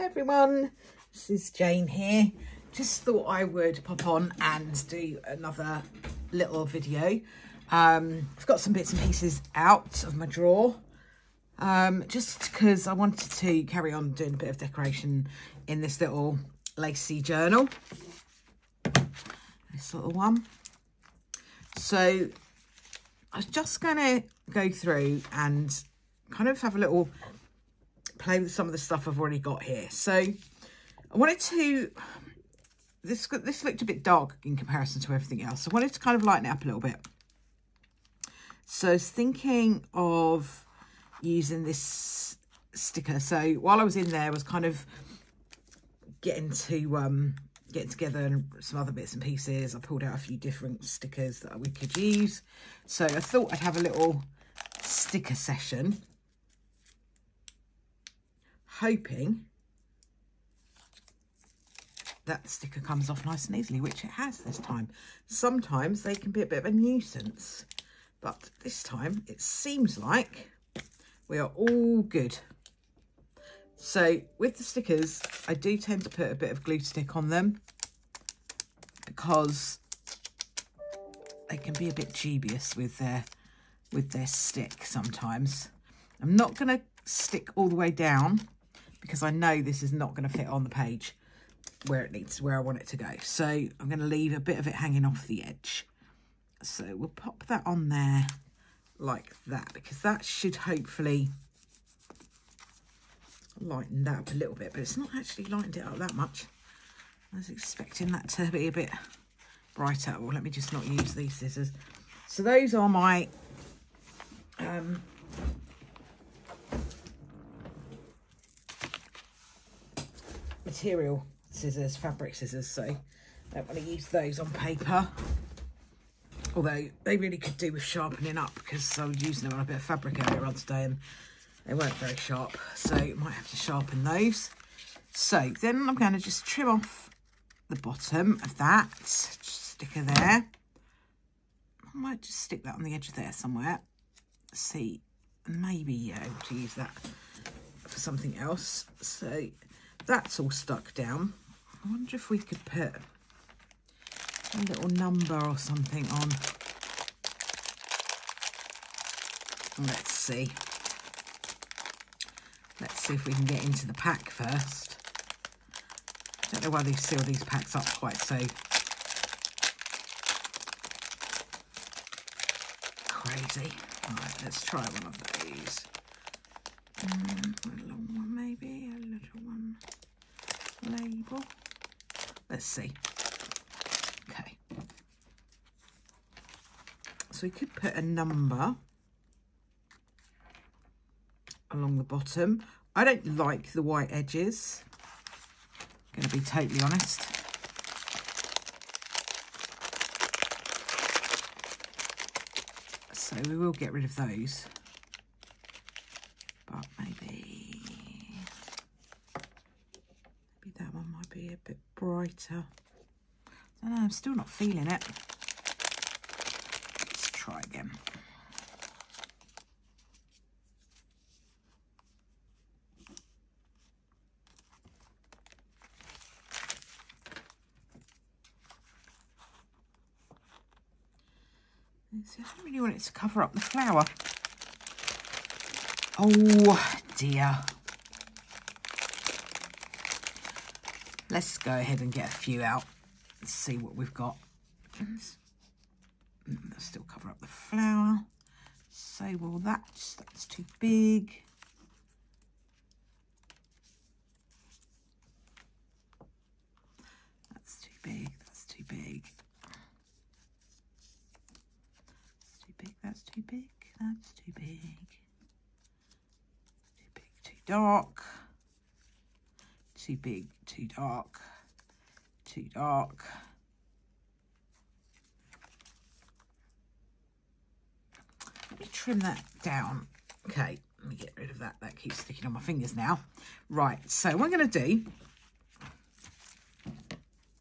Hi everyone, this is Jane here. Just thought I would pop on and do another little video. I've got some bits and pieces out of my drawer, just because I wanted to carry on doing a bit of decoration in this little Lacey journal. This little one. So I was just going to go through and kind of have a little play with some of the stuff I've already got here. So I wanted to, this looked a bit dark in comparison to everything else. I wanted to kind of lighten it up a little bit. So I was thinking of using this sticker. So while I was in there, I was kind of getting together and some other bits and pieces. I pulled out a few different stickers that we could use. So I thought I'd have a little sticker session, hoping that the sticker comes off nice and easily, which it has this time. Sometimes they can be a bit of a nuisance, but this time it seems like we are all good. So with the stickers, I do tend to put a bit of glue stick on them because they can be a bit dubious with their stick sometimes. I'm not going to stick all the way down because I know this is not going to fit on the page where I want it to go. So I'm going to leave a bit of it hanging off the edge. So we'll pop that on there like that, because that should hopefully lighten that up a little bit, but it's not actually lightened it up that much. I was expecting that to be a bit brighter. Well, let me just not use these scissors. So those are my material scissors, fabric scissors, so I don't want to use those on paper, although they really could do with sharpening up, because I was using them on a bit of fabric earlier on today and they weren't very sharp, so I might have to sharpen those. So then I'm going to just trim off the bottom of that sticker there. I might just stick that on the edge of there somewhere. See, maybe able to use that for something else. So that's all stuck down. I wonder if we could put a little number or something on. Let's see. Let's see if we can get into the pack first. I don't know why they seal these packs up quite so crazy. Right, let's try one of those. A long one maybe, a little one. Label. Let's see. Okay. So we could put a number along the bottom. I don't like the white edges, I'm going to be totally honest. So we will get rid of those. But maybe that one might be a bit brighter. I don't know, I'm still not feeling it. Let's try again. See, I don't really want it to cover up the flower. Oh dear. Let's go ahead and get a few out. Let's see what we've got. Let's still cover up the flower. So will that's too big. That's too big, that's too big. That's too big, that's too big. Too big, too dark. Too big, too dark. Too dark. Let me trim that down. Okay, let me get rid of that. That keeps sticking on my fingers now. Right, so what I'm going to do,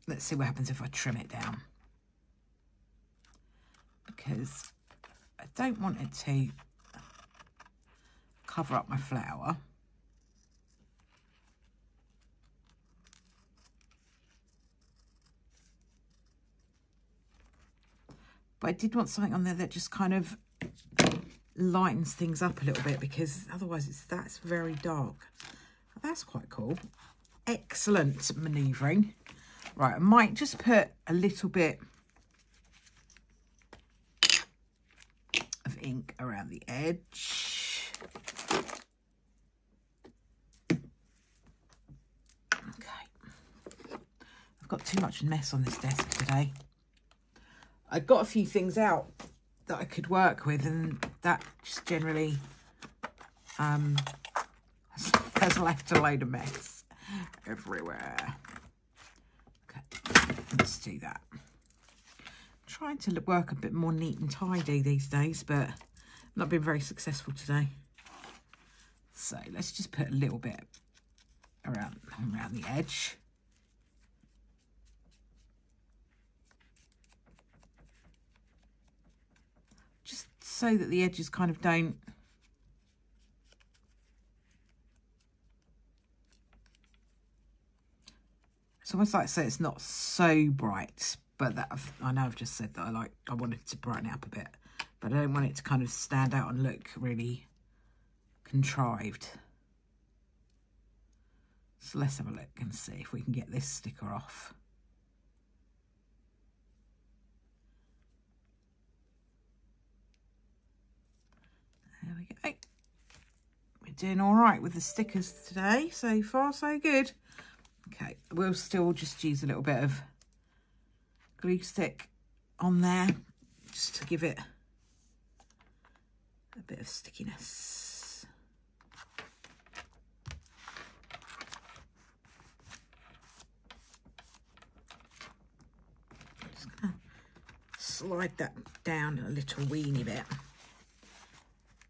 let's see what happens if I trim it down. Because I don't want it to cover up my flower. But I did want something on there that just kind of lightens things up a little bit, because otherwise that's very dark. That's quite cool. Excellent manoeuvring. Right, I might just put a little bit of ink around the edge. Okay. I've got too much mess on this desk today. I got a few things out that I could work with, and that just generally has left a load of mess everywhere. Okay, let's do that. I'm trying to work a bit more neat and tidy these days, but not been very successful today. So let's just put a little bit around the edge. Just so that the edges kind of don't it's almost like, so it's not so bright, but that I know I've just said that I wanted to brighten it up a bit, but I don't want it to kind of stand out and look really contrived. So let's have a look and see if we can get this sticker off. There we go. We're doing all right with the stickers today. So far, so good. Okay, we'll still just use a little bit of glue stick on there just to give it a bit of stickiness. Just gonna slide that down a little weeny bit,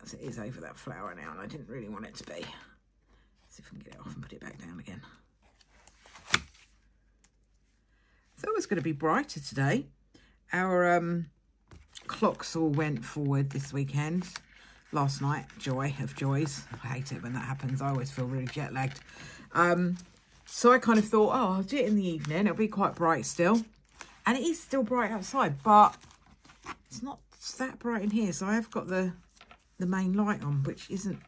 as it is over that flower now, and I didn't really want it to be. Let's see if we can get it off and put it back down again. Thought it was going to be brighter today. Our clocks all went forward this weekend. Last night, joy of joys. I hate it when that happens. I always feel really jet lagged. So I kind of thought, oh, I'll do it in the evening. It'll be quite bright still. And it is still bright outside, but it's not that bright in here. So I have got the main light on, which isn't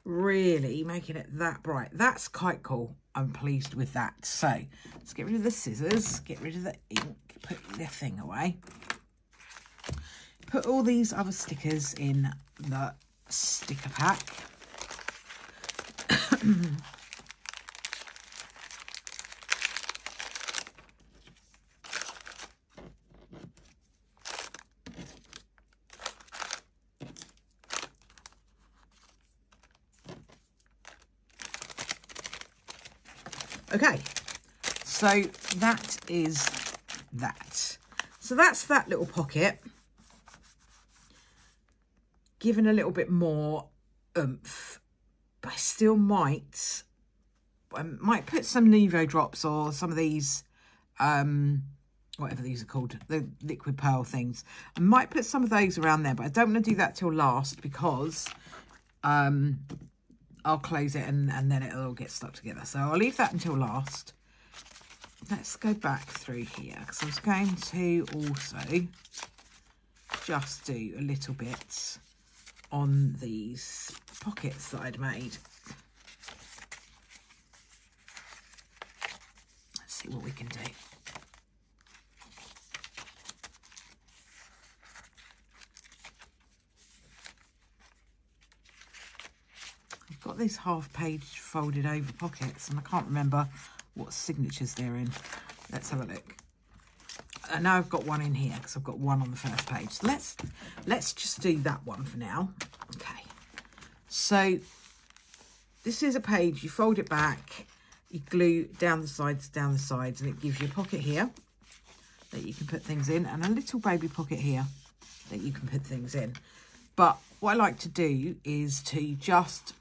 really making it that bright. That's quite cool. I'm pleased with that. So let's get rid of the scissors, get rid of the ink, put the thing away. Put all these other stickers in the sticker pack. Okay, so that is that. So that's that little pocket. Given a little bit more oomph, but I still might put some Nuvo drops or some of these, whatever these are called, the liquid pearl things. I might put some of those around there, but I don't want to do that till last, because I'll close it and then it'll all get stuck together. So I'll leave that until last. Let's go back through here, because I was going to also just do a little bit on these pockets that I'd made. Let's see what we can do. I've got this half-page folded over pockets, and I can't remember what signatures they're in. Let's have a look. I know I've got one in here because I've got one on the first page. So let's just do that one for now. Okay. So this is a page. You fold it back, you glue down the sides, and it gives you a pocket here that you can put things in, and a little baby pocket here that you can put things in. But what I like to do is to just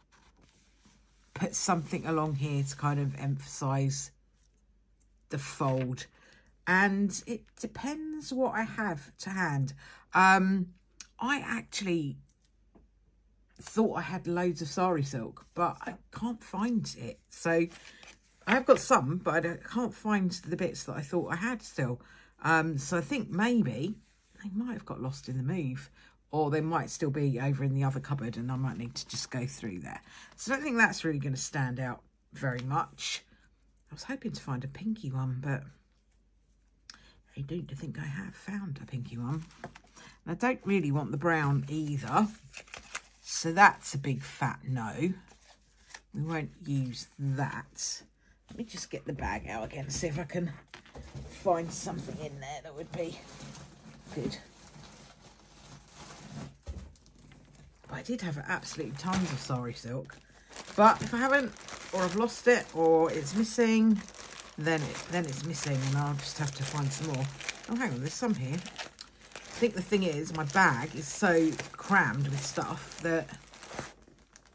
put something along here to kind of emphasize the fold. And it depends what I have to hand. I actually thought I had loads of sari silk, but I can't find it. So I've got some, but I can't find the bits that I thought I had still. So I think maybe They might have got lost in the move, or they might still be over in the other cupboard and I might need to just go through there. So I don't think that's really going to stand out very much. I was hoping to find a pinky one, but I don't think I have found a pinky one. And I don't really want the brown either. So that's a big fat no. We won't use that. Let me just get the bag out again, see if I can find something in there that would be good. I did have absolutely tons of sari silk, but if I haven't, or I've lost it, or it's missing, then it's missing, and I'll just have to find some more. Oh, hang on, there's some here. I think the thing is, my bag is so crammed with stuff that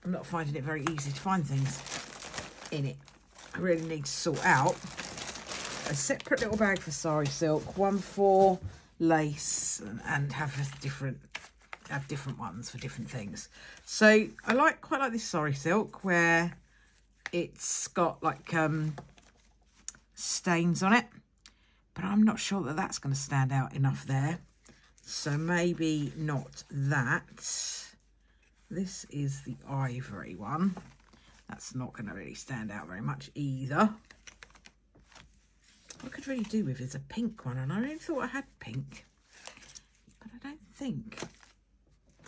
I'm not finding it very easy to find things in it. I really need to sort out a separate little bag for sari silk, one for lace, and have different ones for different things. So I quite like this sari silk where it's got like stains on it, but I'm not sure that that's going to stand out enough there, so maybe not that. This is the ivory one. That's not going to really stand out very much either. What I could really do with is a pink one, and I really thought I had pink, but I don't think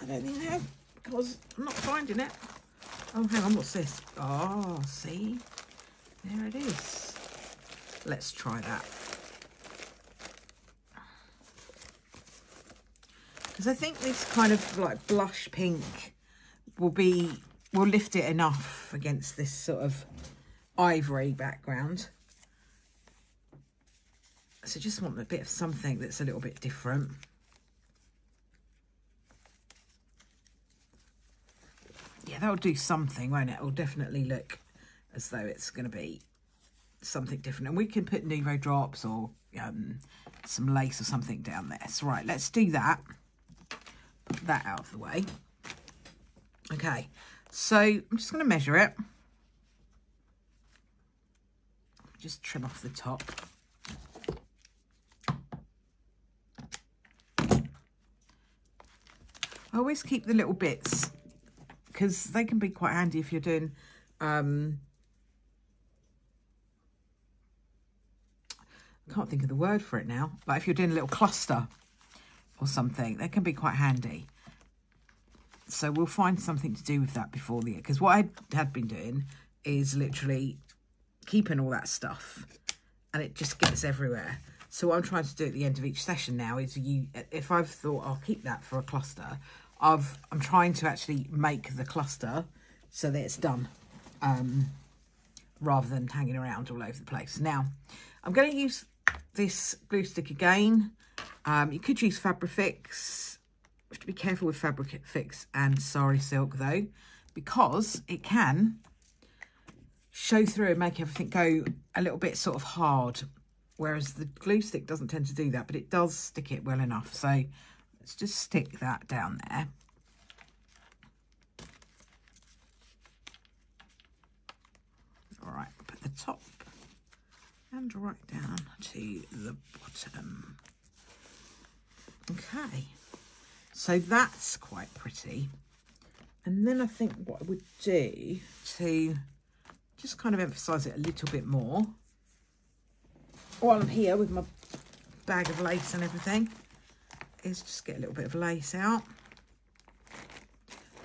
I have, because I'm not finding it. Oh, hang on, what's this? Oh, see? There it is. Let's try that. Because I think this kind of like blush pink will lift it enough against this sort of ivory background. So just want a bit of something that's a little bit different. Yeah, that'll do something, won't it? It'll definitely look as though it's going to be something different. And we can put Nouveau drops or some lace or something down there. So, right, let's do that. Put that out of the way. Okay, so I'm just going to measure it. Just trim off the top. I always keep the little bits, because they can be quite handy if you're doing I can't think of the word for it now, like if you're doing a little cluster or something, they can be quite handy. So we'll find something to do with that before the, because what I had been doing is literally keeping all that stuff and it just gets everywhere. So what I'm trying to do at the end of each session now is, if I've thought I'll keep that for a cluster, I'm trying to actually make the cluster so that it's done, rather than hanging around all over the place. Now, I'm going to use this glue stick again. You could use Fabrifix. You have to be careful with Fabrifix and sari silk though, because it can show through and make everything go a little bit sort of hard, whereas the glue stick doesn't tend to do that, but it does stick it well enough. So let's just stick that down there. All right, put the top and right down to the bottom. Okay, so that's quite pretty. And then I think what I would do to just kind of emphasise it a little bit more, while I'm here with my bag of lace and everything, is just get a little bit of lace out.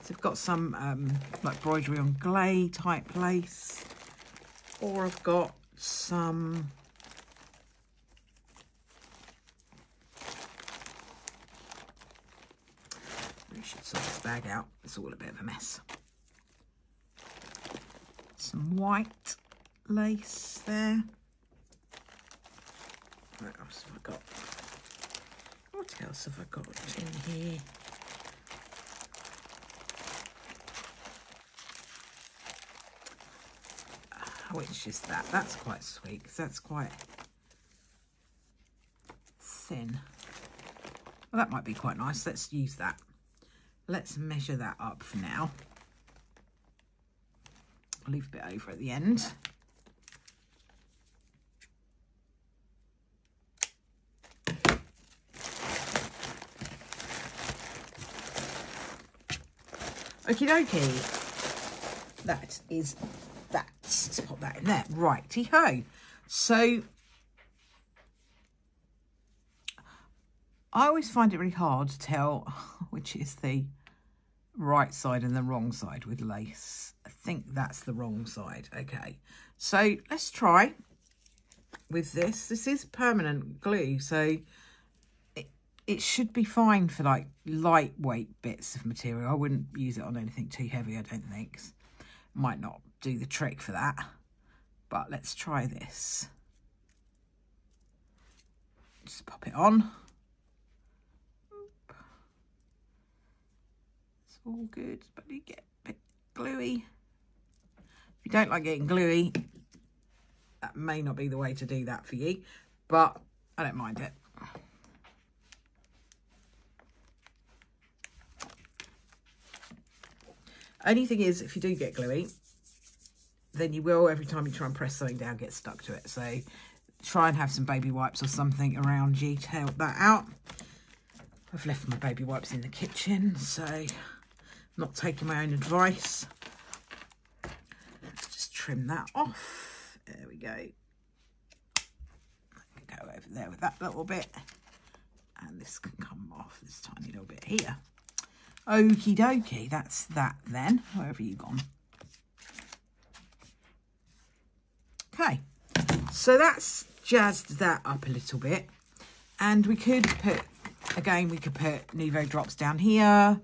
So I've got some like embroidery on glay type lace, or I've got some we should sort this bag out, it's all a bit of a mess. Some white lace there. What else have I got? What else have I got in here? Which is that? That's quite sweet, because that's quite thin. Well, that might be quite nice. Let's use that. Let's measure that up for now. I'll leave a bit over at the end. Okie dokie. That is that. Let's pop that in there. Righty-ho. So I always find it really hard to tell which is the right side and the wrong side with lace. I think that's the wrong side. Okay, so let's try with this. This is permanent glue, so it should be fine for like lightweight bits of material. I wouldn't use it on anything too heavy, I don't think. Might not do the trick for that, but let's try this. Just pop it on. It's all good, but you get a bit gluey. If you don't like getting gluey, that may not be the way to do that for you, but I don't mind it. Only thing is, if you do get gluey, then you will, every time you try and press something down, get stuck to it. So try and have some baby wipes or something around you to help that out. I've left my baby wipes in the kitchen, so I'm not taking my own advice. Let's just trim that off. There we go. I can go over there with that little bit. And this can come off this tiny little bit here. Okie dokie, that's that then. Where have you gone? Okay, so that's jazzed that up a little bit. And we could put, again, we could put Nuvo drops down here.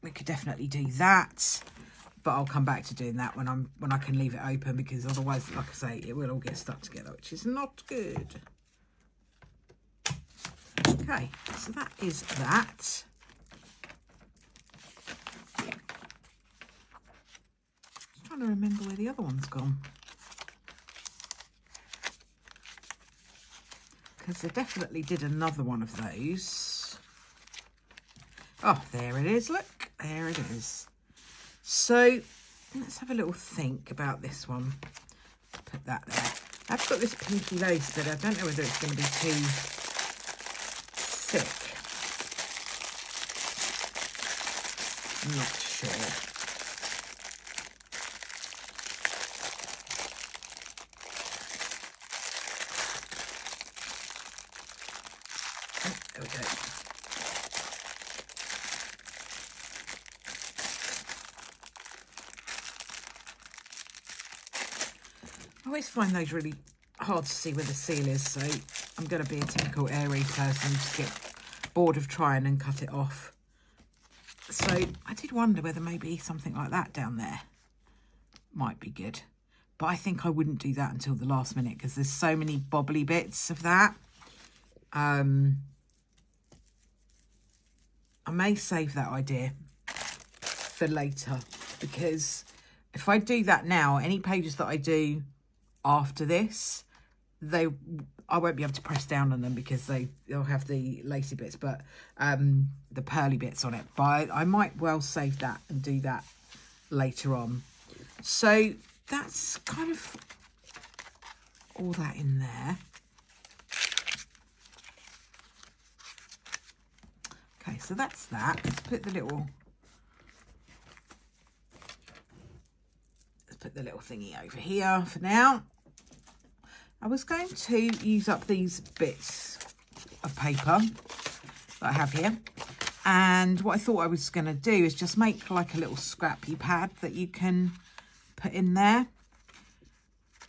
We could definitely do that. But I'll come back to doing that when I can leave it open, because otherwise, like I say, it will all get stuck together, which is not good. Okay, so that is that. Just trying to remember where the other one's gone. Because I definitely did another one of those. Oh, there it is. Look, there it is. So let's have a little think about this one. Put that there. I've got this pinky lace that I don't know whether it's going to be too thick. I'm not sure. Oh, there we go. I always find those really hard to see where the seal is, so I'm going to be a typical airy person, just get bored of trying and cut it off. So I did wonder whether maybe something like that down there might be good. But I think I wouldn't do that until the last minute, because there's so many bobbly bits of that. I may save that idea for later, because if I do that now, any pages that I do after this, I won't be able to press down on them because they'll have the lacy bits, but the pearly bits on it. But I might well save that and do that later on. So that's kind of all that in there. Okay, so that's that. Let's put the little thingy over here for now. I was going to use up these bits of paper that I have here. And what I thought I was going to do is just make like a little scrappy pad that you can put in there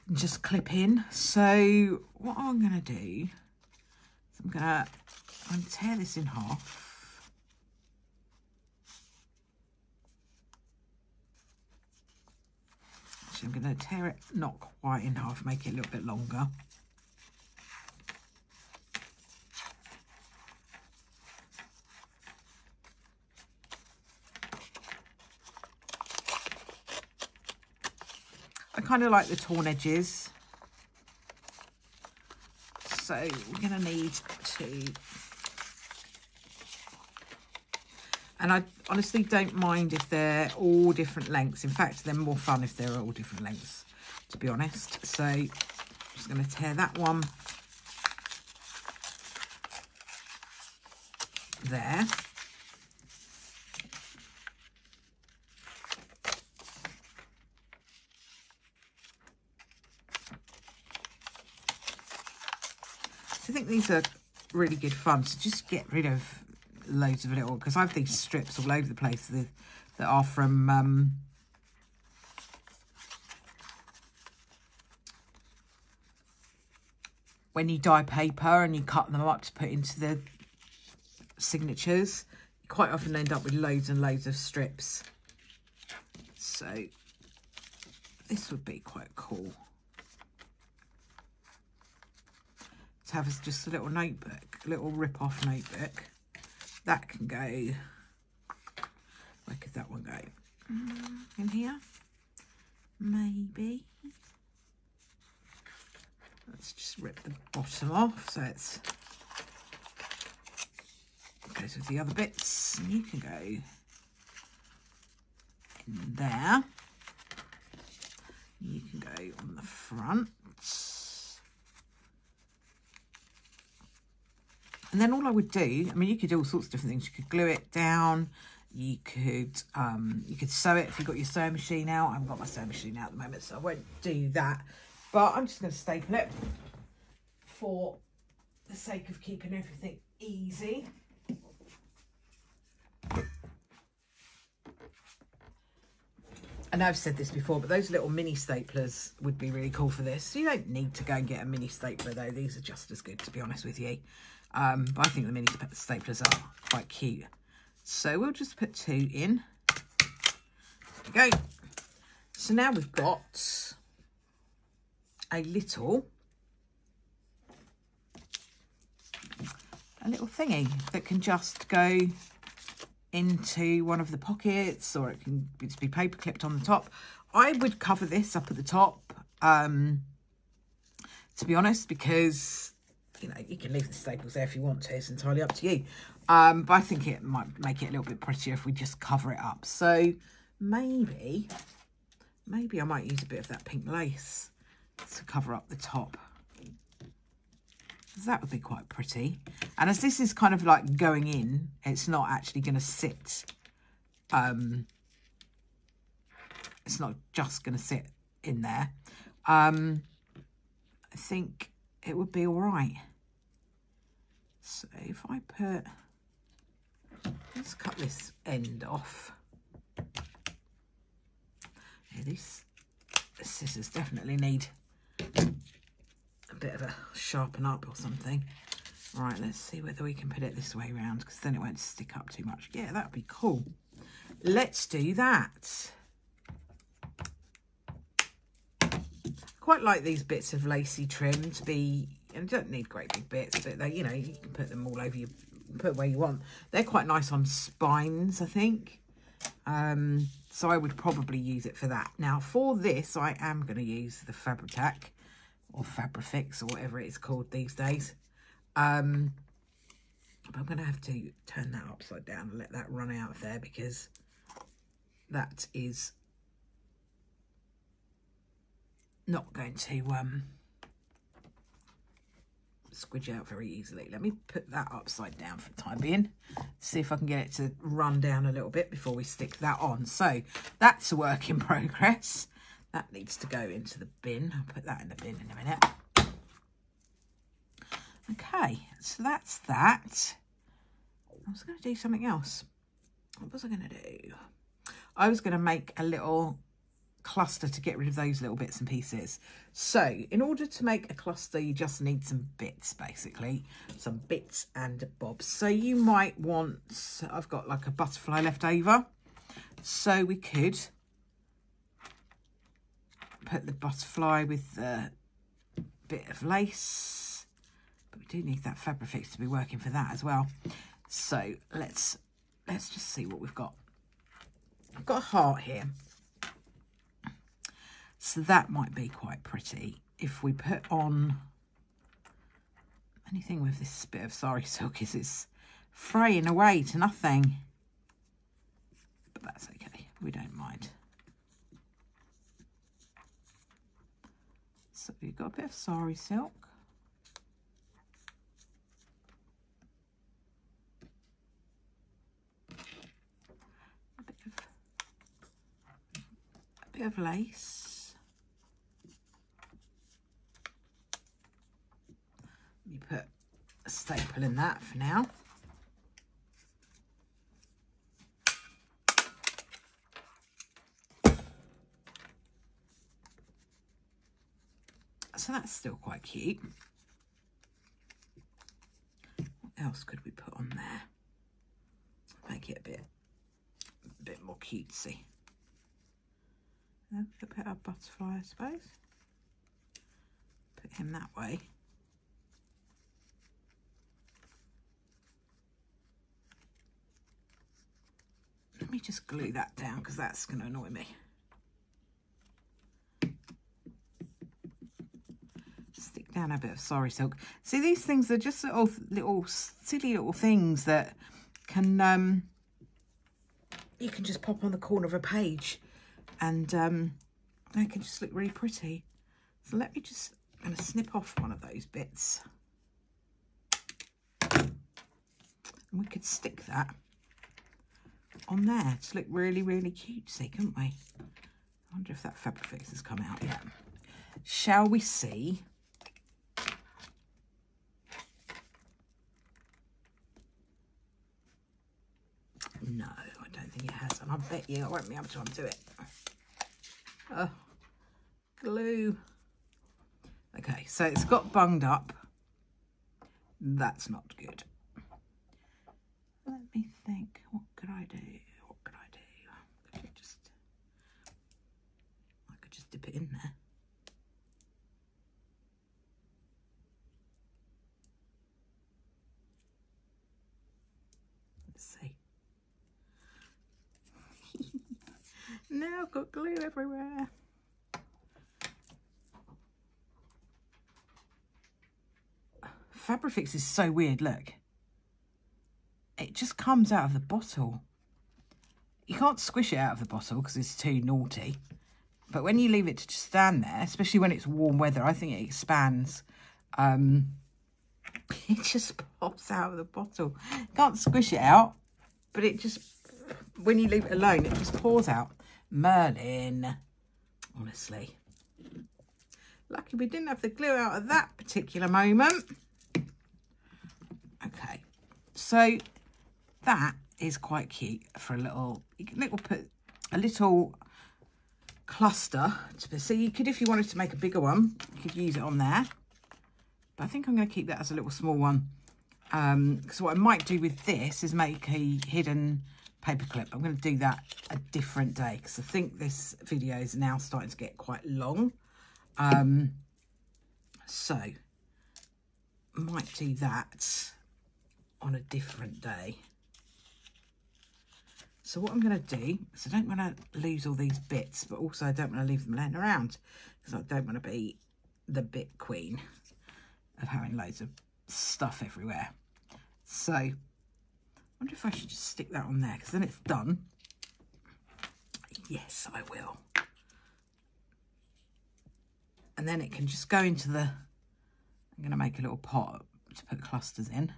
and just clip in. So what I'm going to do is I'm going to tear this in half. I'm going to tear it not quite in half, make it a little bit longer. I kind of like the torn edges. So we're going to need to... And I honestly don't mind if they're all different lengths. In fact, they're more fun if they're all different lengths, to be honest. So I'm just going to tear that one there. think these are really good fun to just get rid of loads of little, because I have these strips all over the place that are from when you dye paper and you cut them up to put into the signatures, you quite often end up with loads and loads of strips. So this would be quite cool to have as just a little notebook, a little rip-off notebook. That can go, where could that one go? In here, maybe. Let's just rip the bottom off so it goes with the other bits. And you can go in there. You can go on the front. And then all I would do, I mean, you could do all sorts of different things. You could glue it down. You could sew it if you've got your sewing machine out. I haven't got my sewing machine out at the moment, so I won't do that. But I'm just going to staple it for the sake of keeping everything easy. I know I've said this before, but those little mini staplers would be really cool for this. You don't need to go and get a mini stapler though. These are just as good, to be honest with you. But I think the mini staplers are quite cute. So we'll just put 2 in. There we go. So now we've got a little thingy that can just go into one of the pockets, or it can just be paper clipped on the top. I would cover this up at the top, to be honest, because, you know, you can leave the staples there if you want to. It's entirely up to you. But I think it might make it a little bit prettier if we just cover it up. So maybe I might use a bit of that pink lace to cover up the top. That would be quite pretty. And as this is kind of like going in, it's not actually going to sit. It's not just going to sit in there. I think it would be all right. So if I put, let's cut this end off. Yeah, these scissors definitely need a bit of a sharpen up or something. Right, let's see whether we can put it this way around, because then it won't stick up too much. Yeah, that'd be cool. Let's do that. Quite like these bits of lacy trim to be, and you don't need great big bits, but they, you know, you can put them all over you, put where you want. They're quite nice on spines, I think. So I would probably use it for that. Now for this, I am going to use the Fabri-Tac or Fabrifix or whatever it's called these days. But I'm going to have to turn that upside down and let that run out of there, because that is not going to squidge out very easily. Let me put that upside down for the time being. See if I can get it to run down a little bit before we stick that on. So that's a work in progress. That needs to go into the bin. I'll put that in the bin in a minute. Okay, so that's that. I was going to do something else. What was I going to do? I was going to make a little cluster to get rid of those little bits and pieces. So in order to make a cluster, you just need some bits, basically. Some bits and bobs. So you might want, I've got like a butterfly left over. So we could put the butterfly with the bit of lace. But we do need that Fabrifix to be working for that as well. So let's just see what we've got. I've got a heart here. So that might be quite pretty. If we put on anything with this bit of sari silk, is it's fraying away to nothing. But that's okay, we don't mind. So we've got a bit of sari silk. A bit of lace. You put in that for now. So that's still quite cute. What else could we put on there? Make it a bit more cutesy. Could put our butterfly, I suppose. Put him that way. Let me just glue that down because that's going to annoy me. Stick down a bit of sorry silk. See, these things are just little silly little things that can you can just pop on the corner of a page, and they can just look really pretty. So let me just, I'm going to snip off one of those bits, and we could stick that on there to look really, really cutesy, couldn't we? I wonder if that fabric fix has come out yet. Shall we see? No, I don't think it has, and I bet you I won't be able to undo it. Oh, glue. Okay, so it's got bunged up. That's not good. Let me think. What could I do? What could I do? I could just dip it in there. Let's see. Now I've got glue everywhere. Fabrifix is so weird, look. It just comes out of the bottle. You can't squish it out of the bottle because it's too naughty. But when you leave it to just stand there, especially when it's warm weather, I think it expands. It just pops out of the bottle. You can't squish it out, but it just, when you leave it alone, it just pours out. Merlin, honestly. Lucky we didn't have the glue out at that particular moment. Okay, so that is quite cute for a little, you can put a little cluster. So you could, if you wanted to make a bigger one, you could use it on there. But I think I'm going to keep that as a little small one. Because what I might do with this is make a hidden paper clip. I'm going to do that a different day because I think this video is now starting to get quite long. So I might do that on a different day. So what I'm going to do is I don't want to lose all these bits, but also I don't want to leave them laying around because I don't want to be the bit queen of having loads of stuff everywhere. So I wonder if I should just stick that on there because then it's done. Yes, I will. And then it can just go into the, I'm going to make a little pot to put clusters in.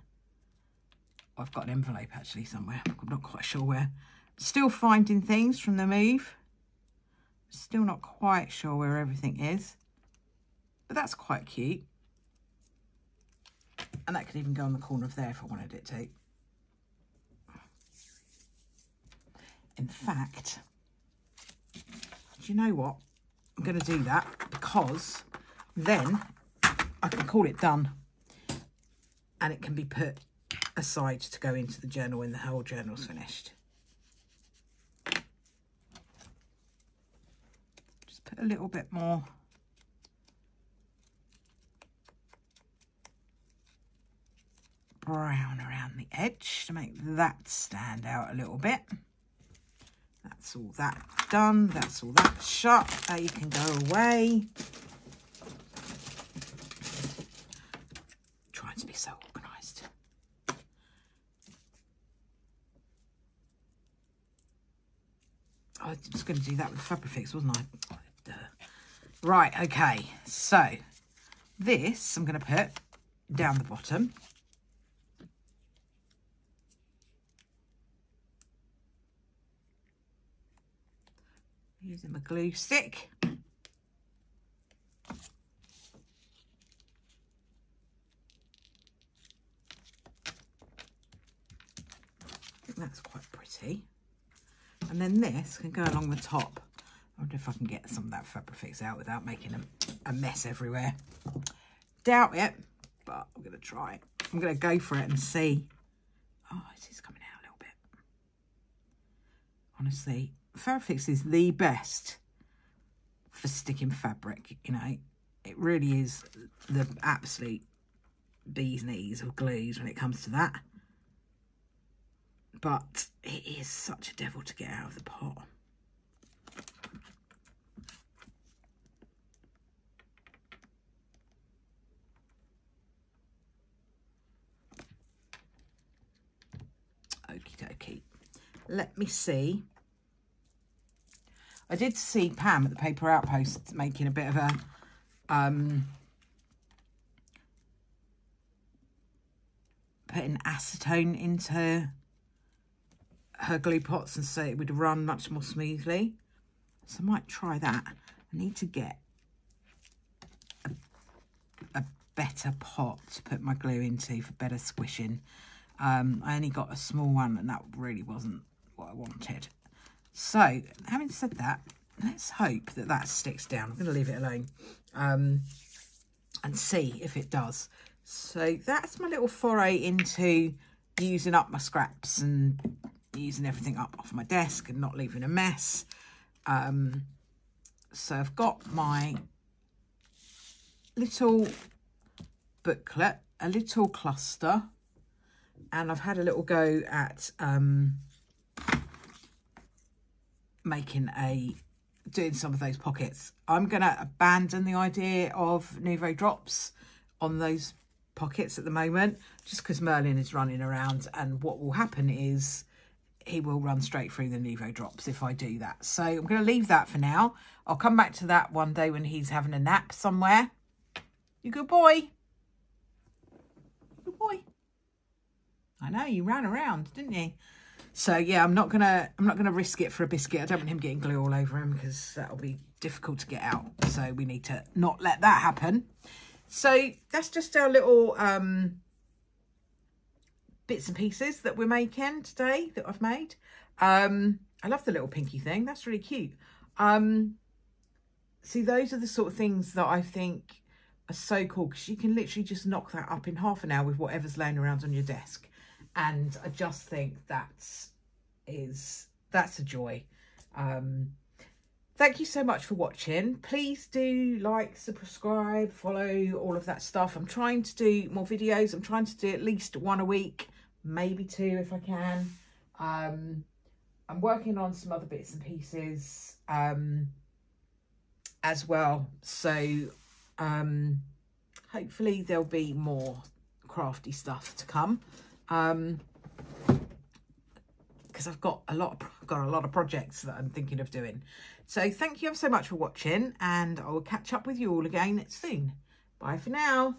I've got an envelope actually somewhere. I'm not quite sure where. Still finding things from the move. Still not quite sure where everything is. But that's quite cute. And that could even go on the corner of there if I wanted it to. In fact, do you know what? I'm going to do that because then I can call it done. And it can be put aside to go into the journal when the whole journal's finished. Just put a little bit more brown around the edge to make that stand out a little bit. That's all that done. That's all that shut. You can go away. Trying to be so organised. I was just going to do that with Fabrifix, wasn't I? Right, okay. So this I'm going to put down the bottom. Using my glue stick. then this can go along the top. I wonder if I can get some of that Fabrifix out without making a mess everywhere. Doubt it, but I'm going to try. I'm going to go for it and see. Oh, it is coming out a little bit. Honestly, Fabrifix is the best for sticking fabric, you know. It really is the absolute bee's knees of glues when it comes to that. But it is such a devil to get out of the pot. Okie dokie. Let me see. I did see Pam at the Paper Outpost making a bit of a putting acetone into her glue pots and so it would run much more smoothly. So I might try that. I need to get a better pot to put my glue into for better squishing. I only got a small one and that really wasn't what I wanted. So having said that, let's hope that that sticks down. I'm going to leave it alone and see if it does. So that's my little foray into using up my scraps and using everything up off my desk and not leaving a mess. So I've got my little booklet, a little cluster, and I've had a little go at doing some of those pockets. I'm going to abandon the idea of Nouveau drops on those pockets at the moment, just because Merlin is running around, and what will happen is he will run straight through the Nouveau drops if I do that. So I'm going to leave that for now. I'll come back to that one day when he's having a nap somewhere. You good boy? Good boy. I know, you ran around, didn't you? So yeah, I'm not gonna risk it for a biscuit. I don't want him getting glue all over him because that'll be difficult to get out. So we need to not let that happen. So that's just our little bits and pieces that we're making today that I've made. I love the little pinky thing. That's really cute. See, those are the sort of things that I think are so cool because you can literally just knock that up in half an hour with whatever's laying around on your desk. And I just think that's a joy. Thank you so much for watching. Please do like, subscribe, follow, all of that stuff. I'm trying to do more videos. I'm trying to do at least one a week, maybe two if I can. I'm working on some other bits and pieces as well. So hopefully there'll be more crafty stuff to come. Because I've got a lot of projects that I'm thinking of doing. So thank you ever so much for watching, and I will catch up with you all again soon. Bye for now.